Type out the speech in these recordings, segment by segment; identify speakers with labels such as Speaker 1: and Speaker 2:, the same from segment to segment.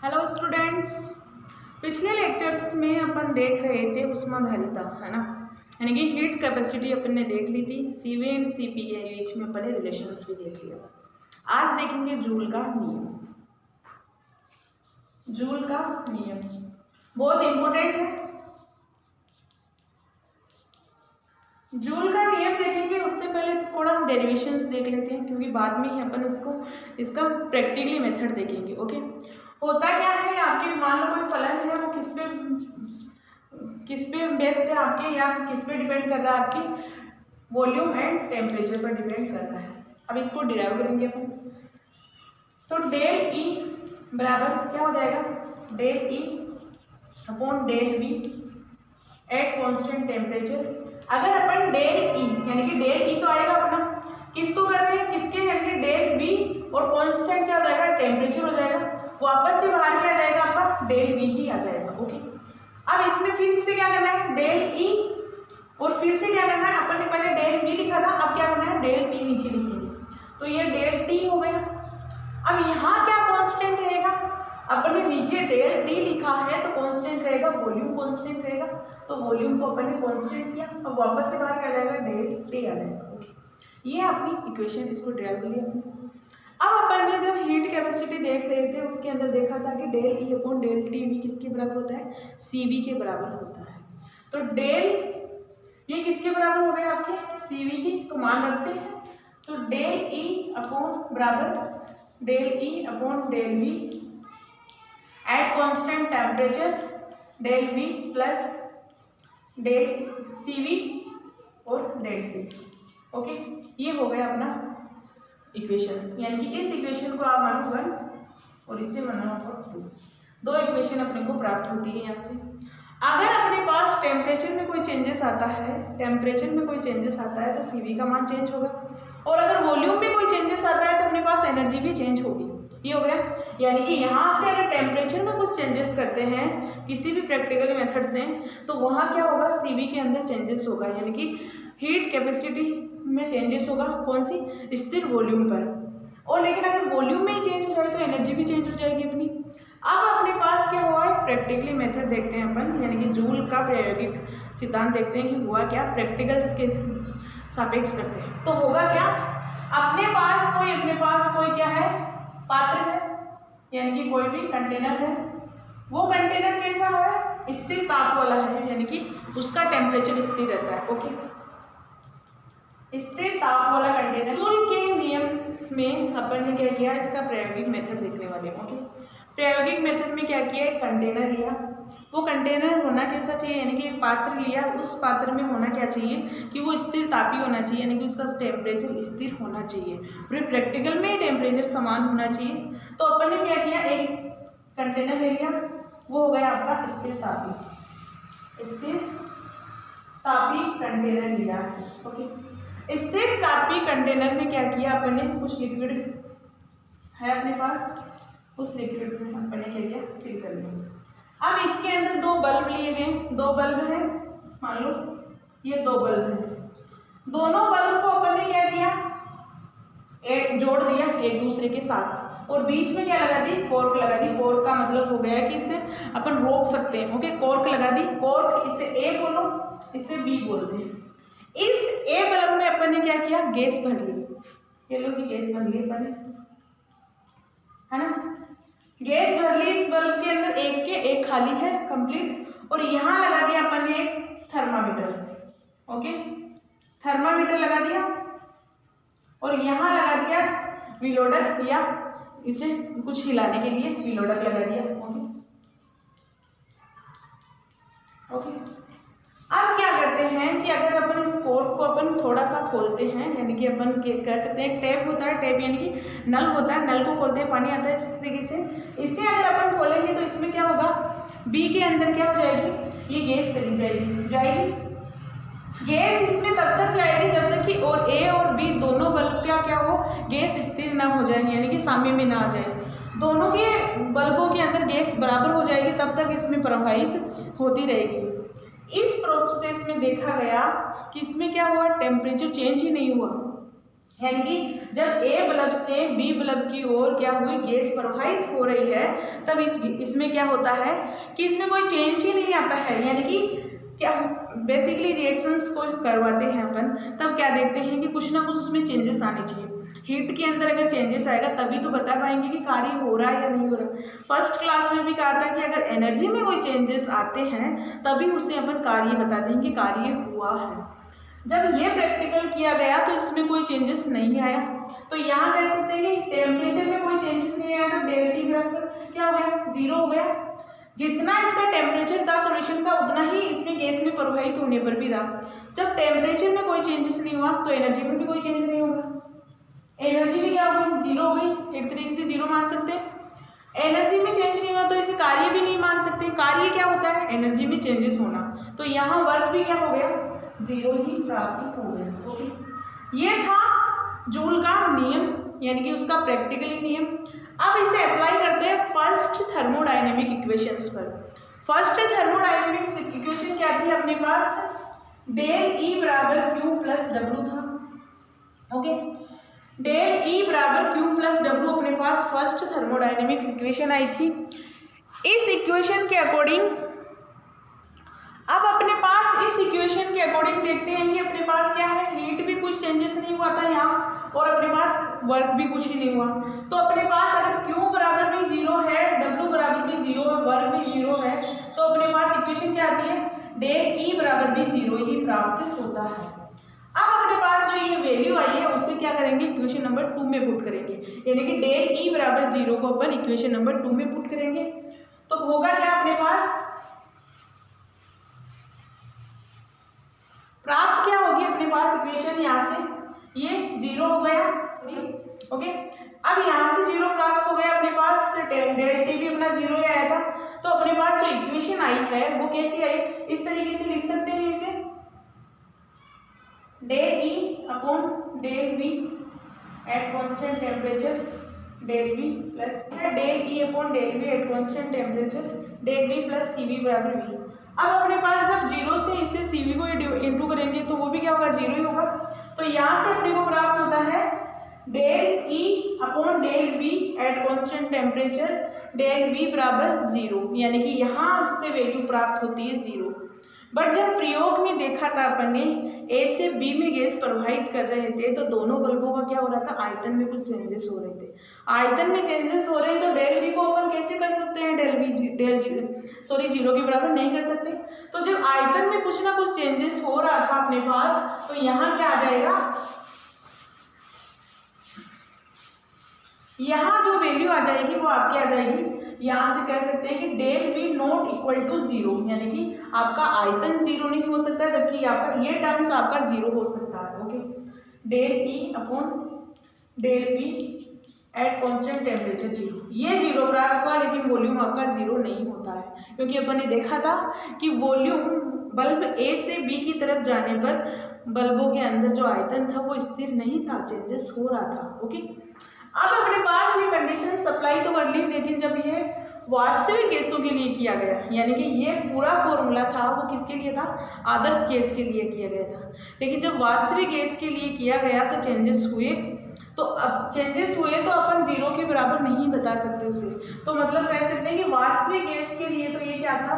Speaker 1: Hello students, पिछले lectures में अपन देख रहे थे उष्माधारिता, है ना, यानी कि हीट कैपेसिटी अपन ने देख ली थी। सीवी एंड सीपी के बीच में अपन ने रिलेशंस भी देख लिया था। आज देखेंगे जूल का नियम। जूल का नियम बहुत इंपॉर्टेंट है। जूल का नियम देखेंगे, उससे पहले थोड़ा हम डेरिवेशंस देख लेते हैं, क्योंकि बाद में ही अपन इसका प्रैक्टिकली मेथड देखेंगे। ओके, होता क्या है, आपके मान लो कोई फलन है, वो किस पे बेस्ड है आपके, या किस पे डिपेंड कर रहा है, आपकी वॉल्यूम एंड टेम्परेचर पर डिपेंड कर रहा है। अब इसको डिराइव करेंगे अपन, तो डेल ई बराबर क्या हो जाएगा, del E upon del V at constant temperature. अगर अपन डेल ई यानी कि डेल ई तो आएगा अपना, किसको कर रहे हैं, किसके, यानी कि डेल वी और कॉन्स्टेंट क्या हो जाएगा, टेम्परेचर हो जाएगा। वापस से बाहर क्या आ जाएगा आपका, डेल वी ही आ जाएगा। ओके, अब इसमें फिर से क्या करना है, डेल ई और फिर से क्या करना है, अपन ने पहले डेल वी लिखा था, अब क्या करना है, डेल टी नीचे लिखेंगे, तो ये डेल टी हो गया। अब यहाँ क्या कांस्टेंट रहेगा, अपन ने नीचे डेल टी लिखा है तो कांस्टेंट रहेगा, वॉल्यूम कांस्टेंट रहेगा, तो वॉल्यूम को अपन ने कांस्टेंट किया, अब वापस से बाहर क्या आ जाएगा, डेल टी आ जाएगा। ओके, ये अपनी इक्वेशन, इसको ड्राइव कर लिया हमने। अब अपन ने जब हीट कैपेसिटी देख रहे थे, उसके अंदर देखा था कि del E upon del T V किसके बराबर होता है, सी वी के बराबर होता है। तो डेल ये किसके बराबर हो गए आपके, सी वी की, तो मान रखते हैं, तो डेल ई अपॉन बराबर del E upon del V at constant temperature, del V plus del C V और डेल टी। ओके, ये हो गया अपना इक्वेशंस, यानी कि इस इक्वेशन को आप मानो 1 और इससे मानो 2, दो इक्वेशन अपने को प्राप्त होती है यहाँ से। अगर अपने पास टेम्परेचर में कोई चेंजेस आता है, तो सीवी का मान चेंज होगा, और अगर वॉल्यूम में कोई चेंजेस आता है तो अपने पास एनर्जी भी चेंज होगी। ये हो गया, यानी कि यहाँ से अगर टेम्परेचर में कुछ चेंजेस करते हैं किसी भी प्रैक्टिकल मेथड से, तो वहाँ क्या होगा, सीवी के अंदर चेंजेस होगा, यानी कि हीट कैपेसिटी में चेंजेस होगा, कौन सी, स्थिर वॉल्यूम पर। और लेकिन अगर वॉल्यूम में ही चेंज हो जाए तो एनर्जी भी चेंज हो जाएगी अपनी। अब अपने पास क्या हुआ है, प्रैक्टिकली मेथड देखते हैं अपन, यानी कि जूल का प्रायोगिक सिद्धांत देखते हैं कि हुआ क्या, प्रैक्टिकल्स के सापेक्ष करते हैं। तो होगा क्या, अपने पास कोई क्या है, पात्र है, यानी कि कोई भी कंटेनर है, वो कंटेनर कैसा है, स्थिर ताप वाला है, यानी कि उसका टेम्परेचर स्थिर रहता है। ओके, स्थिर ताप वाला कंटेनर। जूल के नियम में अपन ने क्या किया, इसका प्रायोगिक मेथड देखने वाले हैं। ओके, प्रायोगिक मेथड में क्या किया, एक कंटेनर लिया, वो कंटेनर होना कैसा चाहिए, यानी कि एक पात्र लिया, उस पात्र में होना क्या चाहिए कि वो स्थिर तापी होना चाहिए, यानी कि उसका टेम्परेचर स्थिर होना चाहिए, फिर प्रैक्टिकल में टेम्परेचर समान होना चाहिए। तो अपन ने क्या किया, एक कंटेनर ले लिया, वो हो गया आपका स्थिर तापी कंटेनर लिया। ओके, स्थिर तापी कंटेनर में क्या किया अपन ने, कुछ लिक्विड है अपने पास, उस लिक्विड में अपन ने क्या किया, फिल कर लिया। अब इसके अंदर दो बल्ब लिए गए, दो बल्ब है, मान लो ये दो बल्ब है, दोनों बल्ब को अपन ने क्या किया, एक जोड़ दिया एक दूसरे के साथ, और बीच में क्या लगा दी, कॉर्क लगा दी। कॉर्क का मतलब हो गया कि इसे अपन रोक सकते हैं। ओके, कॉर्क लगा दी, कॉर्क, इसे ए बोलो, इसे बी बोलते हैं। इस ए बल्ब में अपन ने क्या किया, गैस भर ली, ये लो जी गैस भर ली अपन ने, है ना, गैस भर ली। इस बल्ब के अंदर एक खाली है कंप्लीट, और यहाँ लगा दिया अपन ने एक थर्मामीटर। ओके, थर्मामीटर लगा दिया, और यहाँ लगा दिया विलोडक, या इसे कुछ हिलाने के लिए विलोडक लगा दिया। ओके, अब क्या करते हैं कि अगर अपन इस कॉर्क को अपन थोड़ा सा खोलते हैं, यानी कि अपन कह सकते हैं, एक टैप होता है, टैप यानी कि नल होता है, नल को खोलते हैं, पानी आता है इस तरीके से, इसे अगर अपन खोलेंगे तो इसमें क्या होगा, बी के अंदर क्या हो जाएगी, ये गैस चली जाएगी। गैस इसमें तब तक जाएगी जब तक कि और ए और बी दोनों बल्ब क्या हो, गैस स्थिर ना हो जाए, यानी कि साम्य में ना आ जाए, दोनों के बल्बों के अंदर गैस बराबर हो जाएगी, तब तक इसमें प्रवाहित होती रहेगी। इस प्रोसेस में देखा गया कि इसमें क्या हुआ, टेम्परेचर चेंज ही नहीं हुआ, यानी कि जब ए बल्ब से बी बल्ब की ओर क्या हुई गैस प्रवाहित हो रही है, तब इसमें क्या होता है कि इसमें कोई चेंज ही नहीं आता है। यानी कि क्या बेसिकली रिएक्शंस को करवाते हैं अपन, तब क्या देखते हैं कि कुछ ना कुछ उसमें चेंजेस आने चाहिए। हीट के अंदर अगर चेंजेस आएगा तभी तो बता पाएंगे कि कार्य हो रहा है या नहीं हो रहा। फर्स्ट क्लास में भी कहा था कि अगर एनर्जी में कोई चेंजेस आते हैं तभी उससे अपन कार्य बता देंगे कि कार्य हुआ है। जब ये प्रैक्टिकल किया गया तो इसमें कोई चेंजेस नहीं आया, तो यहाँ कह सकते हैं कि टेम्परेचर में कोई चेंजेस नहीं आया, तो डेल टी बराबर क्या हो गया, 0 हो गया। जितना इसका टेम्परेचर था सॉल्यूशन का उतना ही इसमें गैस में प्रवाहित होने पर भी रहा। जब टेम्परेचर में कोई चेंजेस नहीं हुआ तो एनर्जी में भी कोई चेंज नहीं होगा। एनर्जी में क्या हो गई, 0 हो गई, एक तरीके से 0 मान सकते हैं। एनर्जी में चेंज नहीं हुआ तो इसे कार्य भी नहीं मान सकते। कार्य क्या होता है, एनर्जी में चेंजेस होना, तो यहाँ वर्क भी क्या हो गया, 0 ही प्राप्त हो गया। ओके, ये था जूल का नियम, यानी कि उसका प्रैक्टिकली नियम। अब इसे अप्लाई करते हैं फर्स्ट थर्मोडायनेमिक इक्वेशंस पर। फर्स्ट थर्मोडायनेमिक्स इक्वेशन क्या थी अपने पास, डेल ई बराबर क्यू प्लस डब्ल्यू था। ओके, डेल ई बराबर क्यू प्लस डब्ल्यू अपने पास फर्स्ट थर्मोडायनेमिक्स इक्वेशन आई थी। इस इक्वेशन के अकॉर्डिंग अब अपने पास इस इक्वेशन के अकॉर्डिंग देखते हैं कि अपने पास क्या है, हीट भी कुछ चेंजेस नहीं हुआ था यहाँ, और अपने पास वर्क भी कुछ ही नहीं हुआ। तो अपने पास अगर Q बराबर भी 0 है, W बराबर भी 0 है, वर्क भी 0 है, तो अपने पास इक्वेशन क्या आती है, डेल E बराबर भी 0 ही प्राप्त होता है। अब अपने पास जो ये वैल्यू आई है उससे क्या करेंगे, इक्वेशन नंबर 2 में पुट करेंगे, यानी कि डेल E बराबर 0 को अपन इक्वेशन नंबर 2 में पुट करेंगे। तो होगा क्या, अपने पास प्राप्त क्या होगी, अपने पास इक्वेशन यहाँ से ये 0 हो गया। ओके, अब यहाँ से 0 प्राप्त हो गया, अपने पास डेल टी भी अपना 0 ही आया था। तो अपने पास जो इक्वेशन आई है वो कैसी आई, इस तरीके से लिख सकते हैं इसे, del E upon del V at constant temperature del V plus del E upon del V at constant temperature del V plus C V बराबर वी। अब अपने पास जब 0 से इसे सी वी को इंटू करेंगे तो वो भी क्या होगा, 0 ही होगा। तो यहाँ से अपने को प्राप्त होता है del E upon del V at constant temperature del V बराबर 0, यानी कि यहाँ से वैल्यू प्राप्त होती है 0। बट जब प्रयोग में देखा था अपन ने, ए से बी में गैस प्रवाहित कर रहे थे तो दोनों बल्बों का क्या हो रहा था, आयतन में कुछ चेंजेस हो रहे थे। आयतन में चेंजेस हो रहे हैं तो डेल वी को अपन कैसे कर सकते हैं, जीरो के बराबर नहीं कर सकते। तो जब आयतन में कुछ ना कुछ चेंजेस हो रहा था अपने पास, तो यहाँ क्या आ जाएगा, यहाँ जो वैल्यू आ जाएगी वो आपकी आ जाएगी, यहाँ से कह सकते हैं कि del V not equal to 0, यानी कि आपका आयतन 0 नहीं हो सकता, जबकि आपका ये टर्म्स आपका 0 हो सकता है। Okay, del E upon del V at constant temperature 0, ये 0 प्राप्त हुआ, लेकिन वॉल्यूम आपका 0 नहीं होता है, क्योंकि अपन ने देखा था कि वॉल्यूम बल्ब ए से बी की तरफ जाने पर बल्बों के अंदर जो आयतन था वो स्थिर नहीं था, चेंजेस हो रहा था। ओके, अब अपने पास ये कंडीशन सप्लाई तो कर ली, लेकिन जब ये वास्तविक गैसों के लिए किया गया, यानी कि ये पूरा फॉर्मूला था वो किसके लिए था, आदर्श गैस के लिए किया गया था, लेकिन जब वास्तविक गैस के लिए किया गया तो चेंजेस हुए। तो अब चेंजेस हुए तो अपन 0 के बराबर नहीं बता सकते उसे, तो मतलब कह सकते हैं कि वास्तविक गैस के लिए तो ये क्या था,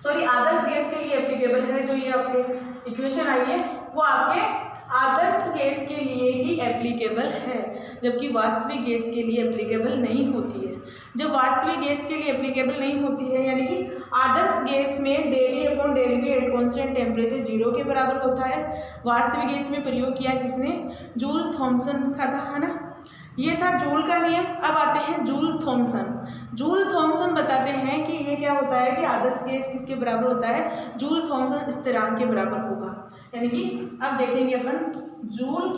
Speaker 1: सॉरी आदर्श गैस के लिए एप्लीकेबल है। जो ये आपके इक्वेशन आई है वो आपके आदर्श गैस के लिए ही एप्लीकेबल है, जबकि वास्तविक गैस के लिए एप्लीकेबल नहीं होती है। जब वास्तविक गैस के लिए एप्लीकेबल नहीं होती है, यानी कि आदर्श गैस में del E upon del V at constant temperature 0 के बराबर होता है। वास्तविक गैस में प्रयोग किया किसने, जूल थॉमसन का था, है ना, ये था जूल का नियम। अब आते हैं जूल थॉमसन। जूल थॉमसन बताते हैं कि ये क्या होता है कि आदर्श गैस किसके बराबर होता है, जूल थॉमसन स्थिरांक के बराबर होगा। यानी कि अब देखेंगे अपन जूल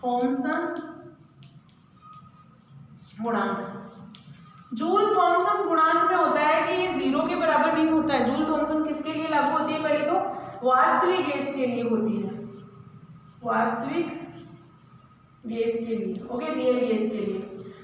Speaker 1: थॉमसन गुणांक। जूल थॉमसन गुणांक में होता है कि ये 0 के बराबर नहीं होता है। जूल थॉमसन किसके लिए लागू होती है, पहले तो वास्तविक गैस के लिए होती है, वास्तविक गैस के लिए, ओके, रियल गैस के लिए।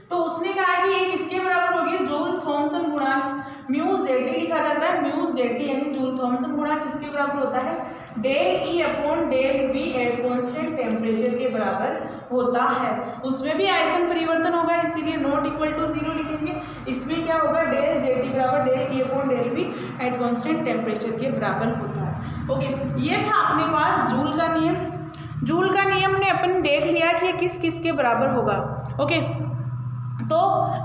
Speaker 1: तो उसने कहा कि ये किसके बराबर होगी, जूल थॉमसन गुणांक म्यू जेटी लिखा जाता है, म्यू जेटी यानी जूल थॉमसन गुणा किसके बराबर होता है, del E upon del V at constant temperature के बराबर होता है। उसमें भी आयतन परिवर्तन होगा, इसीलिए नॉट इक्वल टू 0 लिखेंगे। इसमें क्या होगा, डेल जेटी बराबर del E upon del V at constant temperature के बराबर होता है। ओके, ये था अपने पास जूल का नियम। जूल का नियम ने अपन देख लिया कि ये किस किस के बराबर होगा। ओके, तो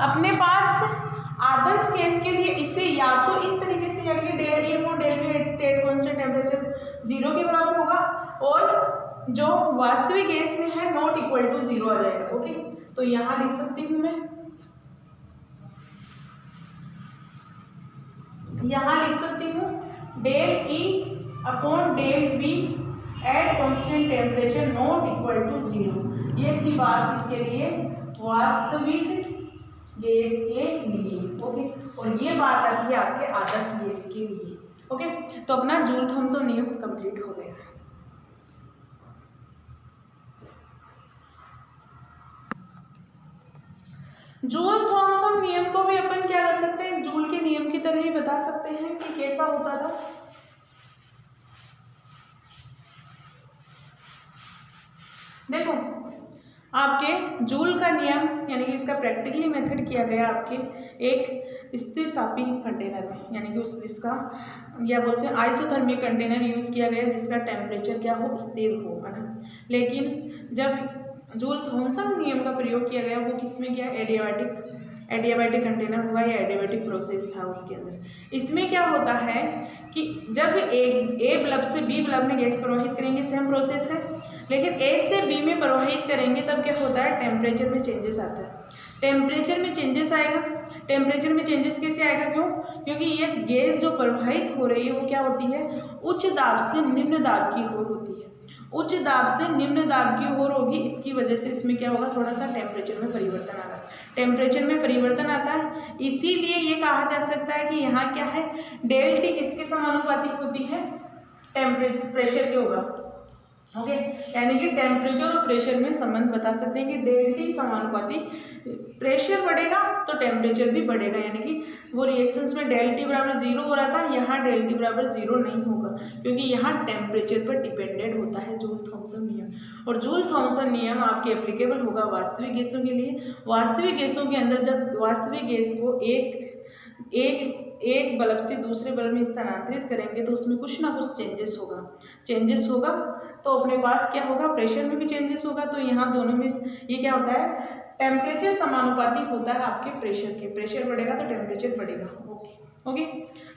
Speaker 1: अपने पास आदर्श केस के लिए इसे या तो इस तरीके से यानी कि del E upon del V at constant temperature 0 के बराबर होगा, और जो वास्तविक केस में है नॉट इक्वल टू 0 आ जाएगा। ओके, तो यहाँ लिख सकती हूँ मैं, यहाँ लिख सकती हूँ del E upon del V at constant temperature not equal to 0। ये थी बात किसके लिए, वास्तविक गैस के लिए। ओके, और ये बात आती है आपके आदर्श गैस के लिए। ओके, तो अपना जूल थॉमसन नियम कंप्लीट हो गया। जूल थॉमसन नियम को भी अपन क्या कर सकते हैं, जूल के नियम की तरह ही बता सकते हैं कि कैसा होता था। देखो, आपके जूल का नियम यानी कि इसका प्रैक्टिकली मेथड किया गया आपके एक स्थिर तापीय कंटेनर में, यानी कि उस जिसका या बोलते हैं आइसोथर्मिक कंटेनर यूज़ किया गया जिसका टेम्परेचर क्या हो, स्थिर हो, है ना। लेकिन जब जूल थॉमसन नियम का प्रयोग किया गया वो किस में किया, एडियाबैटिक कंटेनर हुआ या एडियाबैटिक प्रोसेस था उसके अंदर। इसमें क्या होता है कि जब ए बल्ब से बी बल्ब में गैस प्रवाहित करेंगे, सेम प्रोसेस है, लेकिन ए से बी में प्रवाहित करेंगे तब क्या होता है, टेम्परेचर में चेंजेस आता है। टेम्परेचर में चेंजेस आएगा, टेम्परेचर में चेंजेस कैसे आएगा, क्यों, क्योंकि ये गैस जो प्रवाहित हो रही है वो क्या होती है, उच्च दाब से निम्न दाब की ओर होती है। उच्च दाब से निम्न दाब की ओर होगी, इसकी वजह से इसमें क्या होगा, थोड़ा सा टेम्परेचर में परिवर्तन आता है। टेम्परेचर में परिवर्तन आता है, इसीलिए ये कहा जा सकता है कि यहाँ क्या है, डेल टी किसके समानुपाती होती है, टेम्परेचर प्रेशर के होगा। ओके, यानी कि टेम्परेचर और प्रेशर में संबंध बता सकते हैं कि डेल टी समानुपाती, प्रेशर बढ़ेगा तो टेम्परेचर भी बढ़ेगा, यानी कि वो रिएक्शंस में डेल टी बराबर 0 हो रहा था, यहाँ डेल टी बराबर 0 नहीं होगा, क्योंकि यहाँ टेम्परेचर पर डिपेंडेंट होता है जूल थॉमसन नियम। और जूल थॉमसन नियम आपके एप्लीकेबल होगा वास्तविक गैसों के लिए। वास्तविक गैसों के अंदर जब वास्तविक गैस को एक बल्ब से दूसरे बल्ब में स्थानांतरित करेंगे तो उसमें कुछ ना कुछ चेंजेस होगा, तो अपने पास क्या होगा, प्रेशर में भी चेंजेस होगा। तो यहाँ दोनों में ये क्या होता है, टेम्परेचर समानुपाती होता है आपके प्रेशर के, प्रेशर बढ़ेगा तो टेम्परेचर बढ़ेगा। ओके,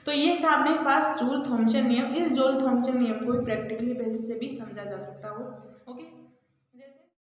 Speaker 1: तो ये था अपने पास जूल थॉमसन नियम। इस जूल थॉमसन नियम को प्रैक्टिकली बेसिस से भी समझा जा सकता हो। ओके।